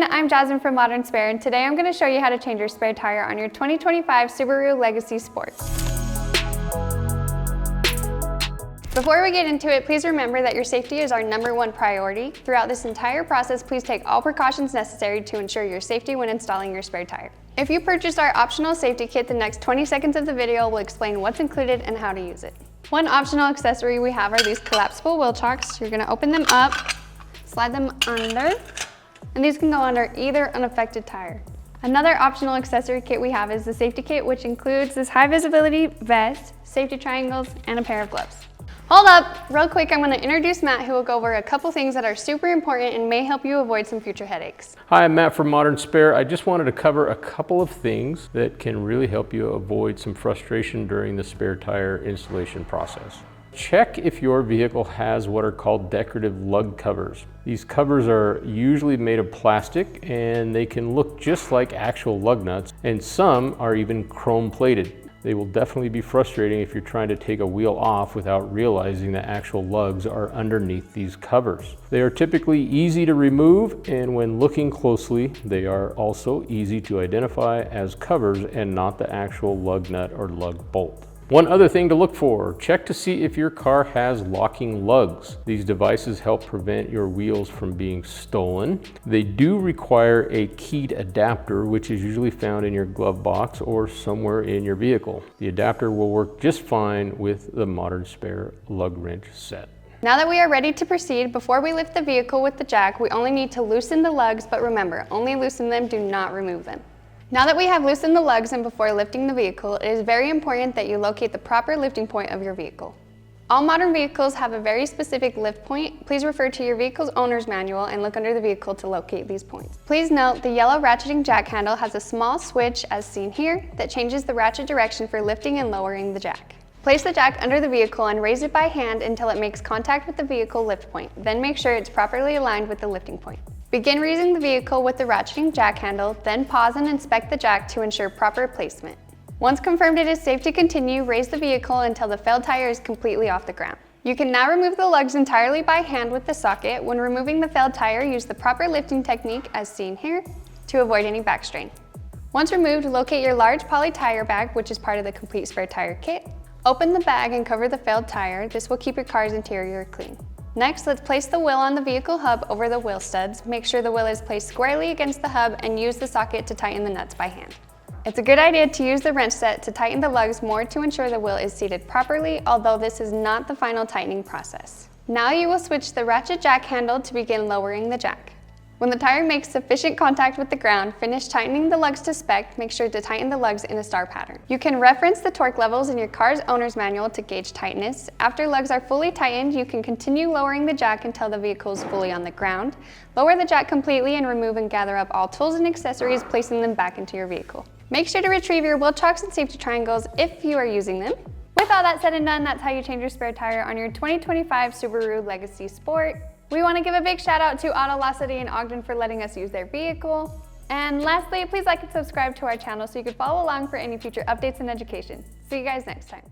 everyone, I'm Jasmine from Modern Spare, and today I'm going to show you how to change your spare tire on your 2025 Subaru Legacy Sport. Before we get into it, please remember that your safety is our #1 priority. Throughout this entire process, please take all precautions necessary to ensure your safety when installing your spare tire. If you purchased our optional safety kit, the next 20 seconds of the video will explain what's included and how to use it. One optional accessory we have are these collapsible wheel chocks. You're going to open them up, slide them under, and these can go under either unaffected tire. Another optional accessory kit we have is the safety kit, which includes this high visibility vest, safety triangles, and a pair of gloves. Hold up, real quick, I'm going to introduce Matt, who will go over a couple things that are super important and may help you avoid some future headaches. Hi, I'm Matt from Modern Spare. I just wanted to cover a couple of things that can really help you avoid some frustration during the spare tire installation process. Check if your vehicle has what are called decorative lug covers. These covers are usually made of plastic and they can look just like actual lug nuts, and some are even chrome plated. They will definitely be frustrating if you're trying to take a wheel off without realizing that actual lugs are underneath these covers. They are typically easy to remove, and when looking closely, they are also easy to identify as covers and not the actual lug nut or lug bolt. One other thing to look for, check to see if your car has locking lugs. These devices help prevent your wheels from being stolen. They do require a keyed adapter, which is usually found in your glove box or somewhere in your vehicle. The adapter will work just fine with the Modern Spare lug wrench set. Now that we are ready to proceed, before we lift the vehicle with the jack, we only need to loosen the lugs, but remember, only loosen them, do not remove them. Now that we have loosened the lugs and before lifting the vehicle, it is very important that you locate the proper lifting point of your vehicle. All modern vehicles have a very specific lift point. Please refer to your vehicle's owner's manual and look under the vehicle to locate these points. Please note the yellow ratcheting jack handle has a small switch, as seen here, that changes the ratchet direction for lifting and lowering the jack. Place the jack under the vehicle and raise it by hand until it makes contact with the vehicle lift point. Then make sure it's properly aligned with the lifting point. Begin raising the vehicle with the ratcheting jack handle, then pause and inspect the jack to ensure proper placement. Once confirmed it is safe to continue, raise the vehicle until the failed tire is completely off the ground. You can now remove the lugs entirely by hand with the socket. When removing the failed tire, use the proper lifting technique, as seen here, to avoid any back strain. Once removed, locate your large poly tire bag, which is part of the complete spare tire kit. Open the bag and cover the failed tire. This will keep your car's interior clean. Next, let's place the wheel on the vehicle hub over the wheel studs. Make sure the wheel is placed squarely against the hub and use the socket to tighten the nuts by hand. It's a good idea to use the wrench set to tighten the lugs more to ensure the wheel is seated properly, although this is not the final tightening process. Now you will switch the ratchet jack handle to begin lowering the jack. When the tire makes sufficient contact with the ground, finish tightening the lugs to spec. Make sure to tighten the lugs in a star pattern. You can reference the torque levels in your car's owner's manual to gauge tightness. After lugs are fully tightened, you can continue lowering the jack until the vehicle is fully on the ground. Lower the jack completely and remove and gather up all tools and accessories, placing them back into your vehicle. Make sure to retrieve your wheel chocks and safety triangles if you are using them. With all that said and done, that's how you change your spare tire on your 2025 Subaru Legacy Sport. We want to give a big shout out to Autolocity in Ogden for letting us use their vehicle. And lastly, please like and subscribe to our channel so you can follow along for any future updates and education. See you guys next time.